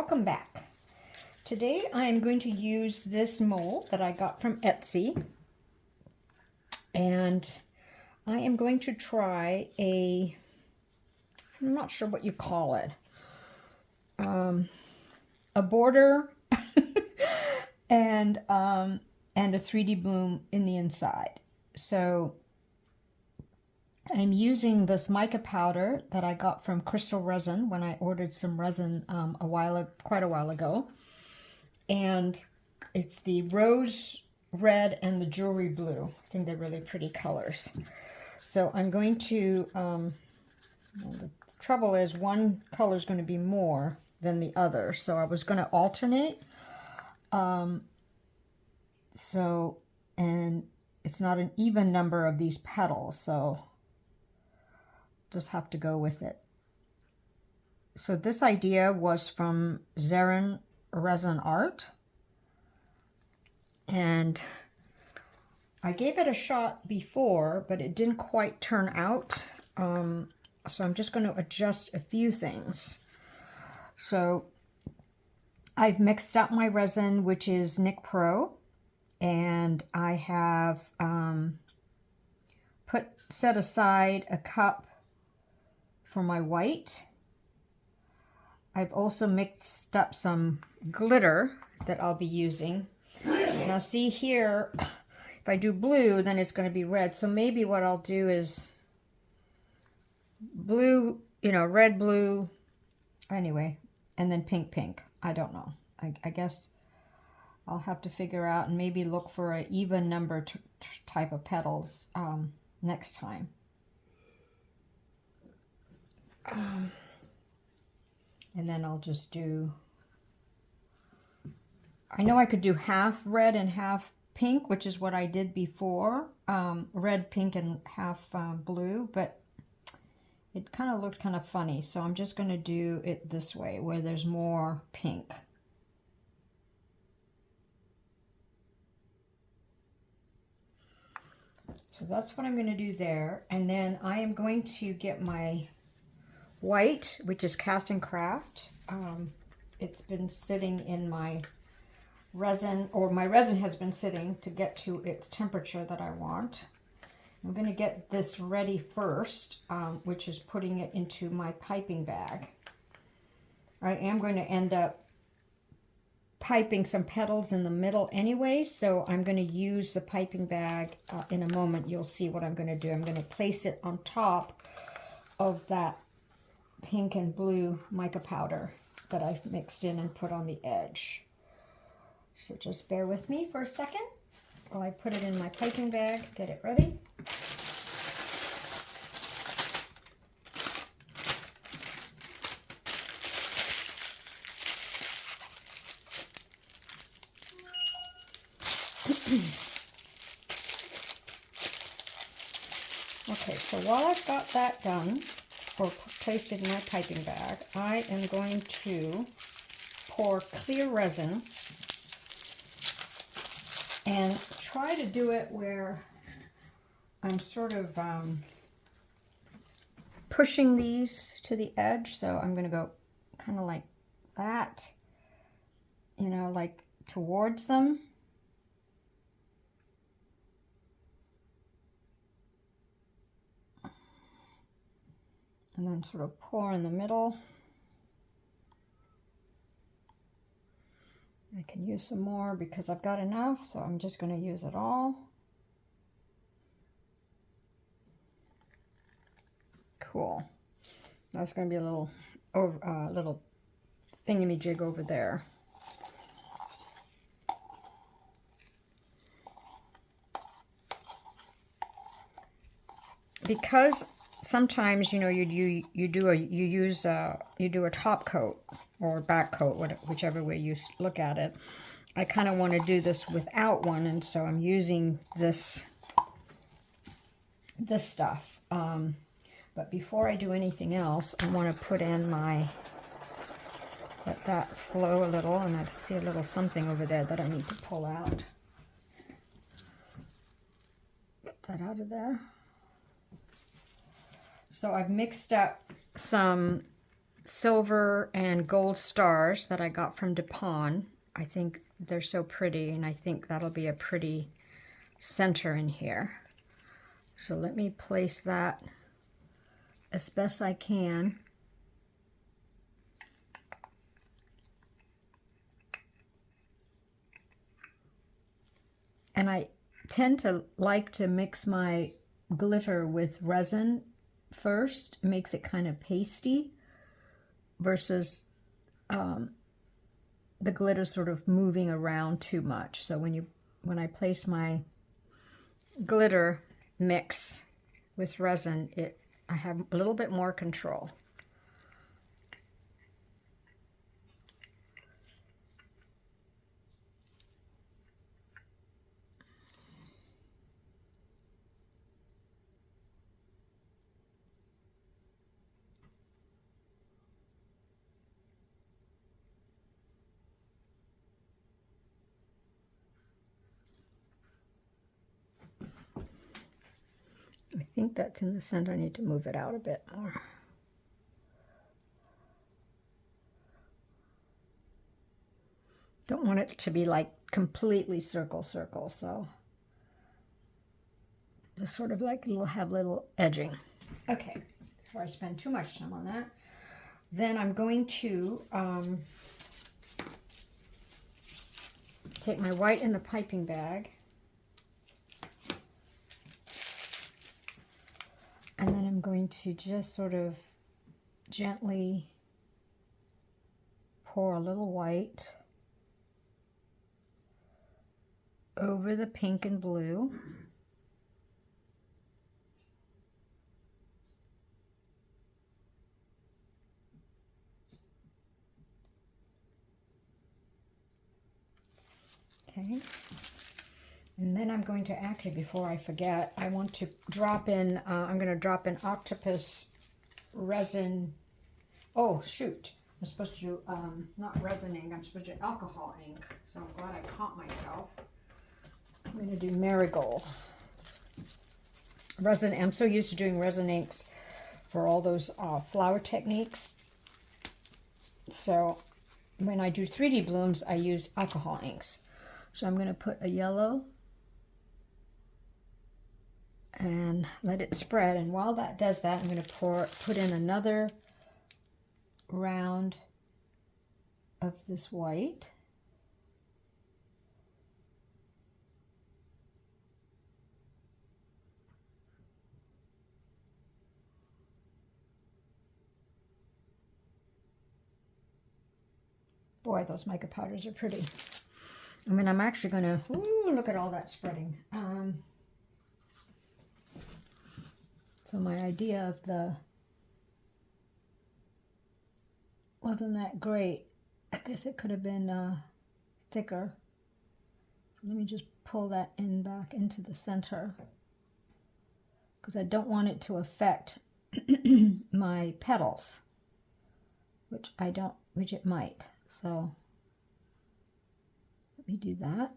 welcome back. Today I am going to use this mold that I got from Etsy, and I am going to try I'm not sure what you call it, a border and a 3D bloom in the inside. So I'm using this mica powder that I got from Crystal Resin when I ordered some resin quite a while ago. And it's the rose red and the jewelry blue. I think they're really pretty colors. So I'm going to, the trouble is one color is going to be more than the other. So I was going to alternate. And it's not an even number of these petals, so just have to go with it. So this idea was from Resin Art, and I gave it a shot before, but it didn't quite turn out. So I'm just going to adjust a few things. So I've mixed up my resin, which is Nic Pro, and I have set aside a cup for my white. I've also mixed up some glitter that I'll be using. Now see here, if I do blue, then it's going to be red. So maybe what I'll do is blue, red, blue, anyway, and then pink, pink. I don't know. I guess I'll have to figure out and maybe look for an even number type of petals next time. And then I'll just do, I know I could do half red and half pink, which is what I did before, red, pink, and half blue, but it kind of looked kind of funny. So I'm just going to do it this way, where there's more pink. So that's what I'm going to do there. And then I am going to get my white, which is Cast and Craft. It's been sitting in my resin, or my resin has been sitting to get to its temperature that I want. I'm going to get this ready first, which is putting it into my piping bag. I am going to end up piping some petals in the middle anyway, so I'm going to use the piping bag in a moment. You'll see what I'm going to do. I'm going to place it on top of that pink and blue mica powder that I've mixed in and put on the edge. So just bear with me for a second while I put it in my piping bag, get it ready. Okay, so while I've got that done, or placed it in my piping bag, I am going to pour clear resin and try to do it where I'm sort of pushing these to the edge. So I'm going to go kind of like that, like towards them. And then sort of pour in the middle. I can use some more because I've got enough, so I'm just going to use it all. Cool. That's going to be a little thingamajig over there. Because sometimes, you do a top coat or back coat, whichever way you look at it. I kind of want to do this without one, and so I'm using this stuff. But before I do anything else, I want to put in let that flow a little, and I see a little something over there that I need to pull out. Get that out of there. So I've mixed up some silver and gold stars that I got from Dupont. I think they're so pretty, and I think that'll be a pretty center in here. So let me place that as best I can. And I tend to like to mix my glitter with resin first. It makes it kind of pasty versus the glitter sort of moving around too much. So when I place my glitter mix with resin, I have a little bit more control. I think that's in the center. I need to move it out a bit more. Don't want it to be like completely circle, so just sort of like have little edging. Okay, before I spend too much time on that, then I'm going to take my white in the piping bag, and then I'm going to just sort of gently pour a little white over the pink and blue. Okay. And then I'm going to actually, before I forget, I want to drop in, I'm going to drop in octopus resin. Oh, shoot. I'm supposed to do, not resin ink, I'm supposed to do alcohol ink. So I'm glad I caught myself. I'm going to do marigold. Resin, I'm so used to doing resin inks for all those flower techniques. So when I do 3D blooms, I use alcohol inks. So I'm going to put a yellow and let it spread. And while that does that, I'm going to put in another round of this white. Boy, those mica powders are pretty. I mean, I'm actually going to, look at all that spreading. So my idea of the wasn't that great. I guess it could have been thicker. So let me just pull that in back into the center, because I don't want it to affect my petals, which it might. So let me do that.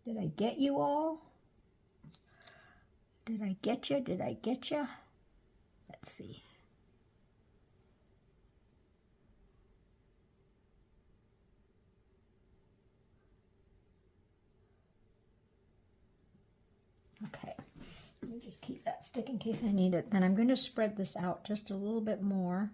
Did I get you all? Did I get you? Did I get you? Let's see. Okay. Let me just keep that stick in case I need it. Then I'm going to spread this out just a little bit more.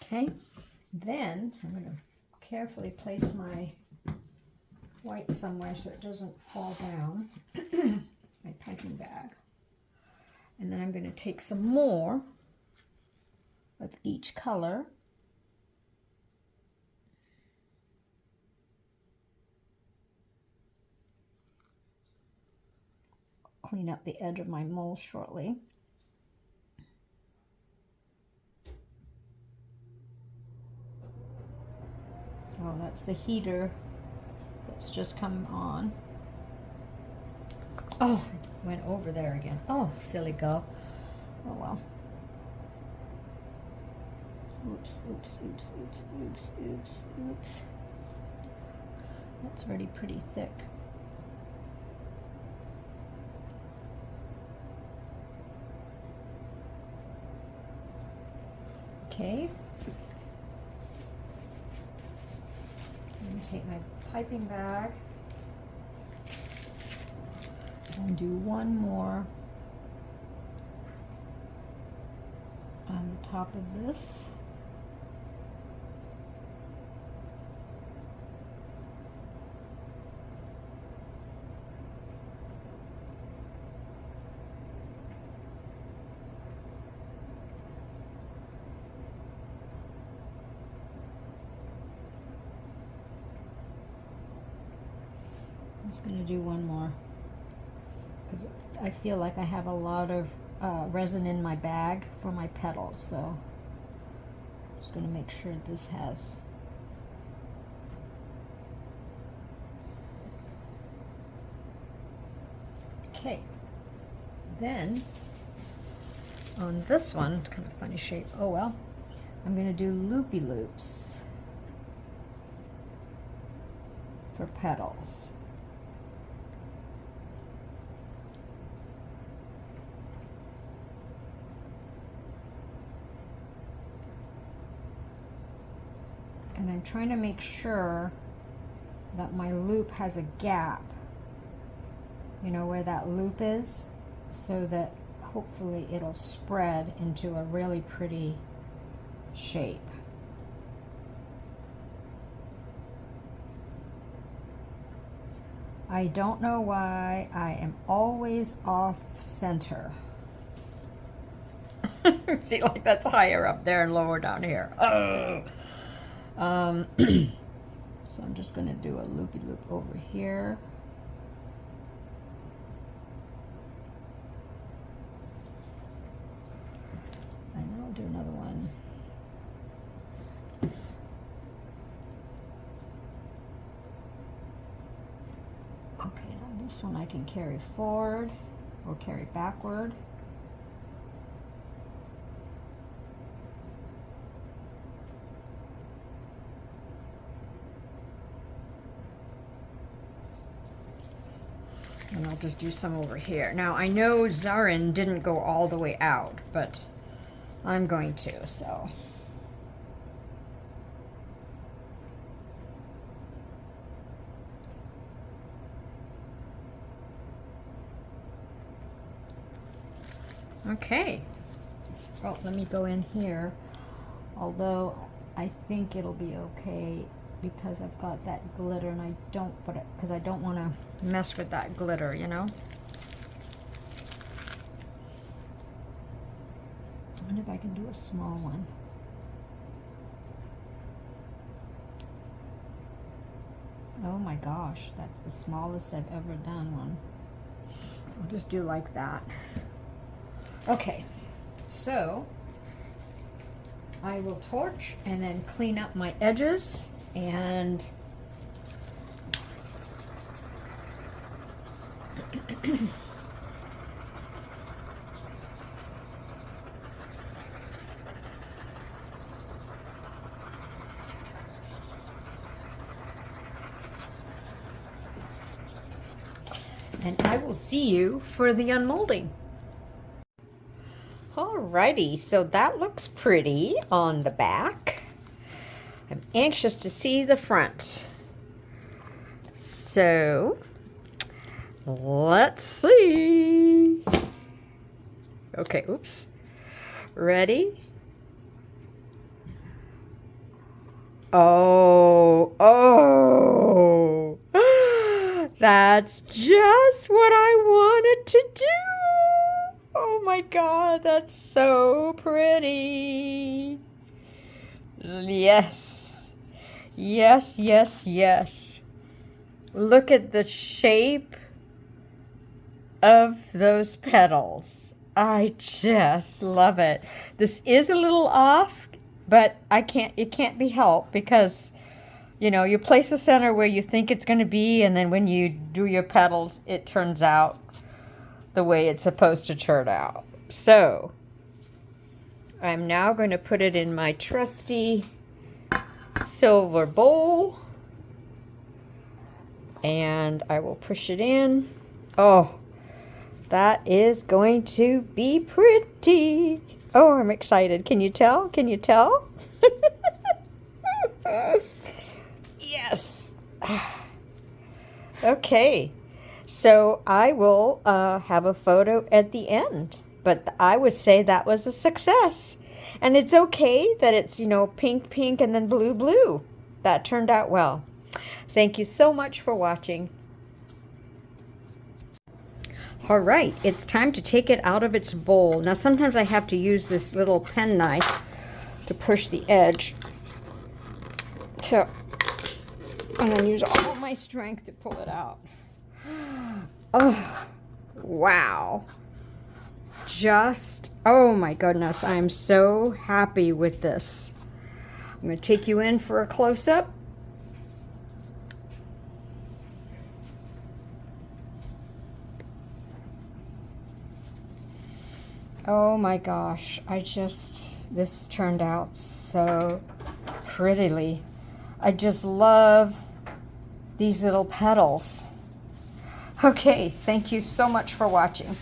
Okay, then I'm going to carefully place my white somewhere so it doesn't fall down, my piping bag. And then I'm going to take some more of each color. Clean up the edge of my mold shortly. Oh, that's the heater that's just coming on. Oh, went over there again. Oh, silly girl. Oh well. Oops, oops, oops, oops, oops, oops, oops. That's already pretty thick. Okay. I'm going to take my piping bag and do one more on the top of this. I'm just going to do one more because I feel like I have a lot of resin in my bag for my petals, so I'm just going to make sure this has okay. Then on this one, it's kind of funny shape, oh well, I'm going to do loopy loops for petals. And I'm trying to make sure that my loop has a gap, you know, where that loop is, so that hopefully it'll spread into a really pretty shape. I don't know why I am always off center. See, like that's higher up there and lower down here. Oh. So I'm just going to do a loopy loop over here. And then I'll do another one. Okay, now this one I can carry forward or carry backward. And I'll just do some over here. Now I know Zarin didn't go all the way out, but I'm going to, so. Okay. Oh, let me go in here. Although I think it'll be okay because I've got that glitter and I don't put it, because I don't want to mess with that glitter, you know. I wonder if I can do a small one. Oh my gosh, that's the smallest I've ever done one. I'll just do like that. Okay, so I will torch and then clean up my edges and and I will see you for the unmolding. Alrighty, so that looks pretty on the back. I'm anxious to see the front. So, let's see. Okay, oops. Ready? Oh, oh. That's just what I wanted to do. Oh my God, that's so pretty. Yes. Yes, yes, yes. Look at the shape of those petals. I just love it. This is a little off, but it can't be helped because, you know, you place the center where you think it's going to be, and then when you do your petals, it turns out the way it's supposed to turn out. So, I'm now going to put it in my trusty silver bowl. And I will push it in. Oh, that is going to be pretty. Oh, I'm excited. Can you tell? Can you tell? Yes. Okay. So I will have a photo at the end. But I would say that was a success. And it's okay that it's, you know, pink, pink, and then blue, blue. That turned out well. Thank you so much for watching. All right, it's time to take it out of its bowl. Now sometimes I have to use this little pen knife to push the edge. I'm gonna use all my strength to pull it out. Oh, wow. Oh my goodness, I'm so happy with this. I'm gonna take you in for a close-up. Oh my gosh, this turned out so prettily. I just love these little petals. Okay, thank you so much for watching.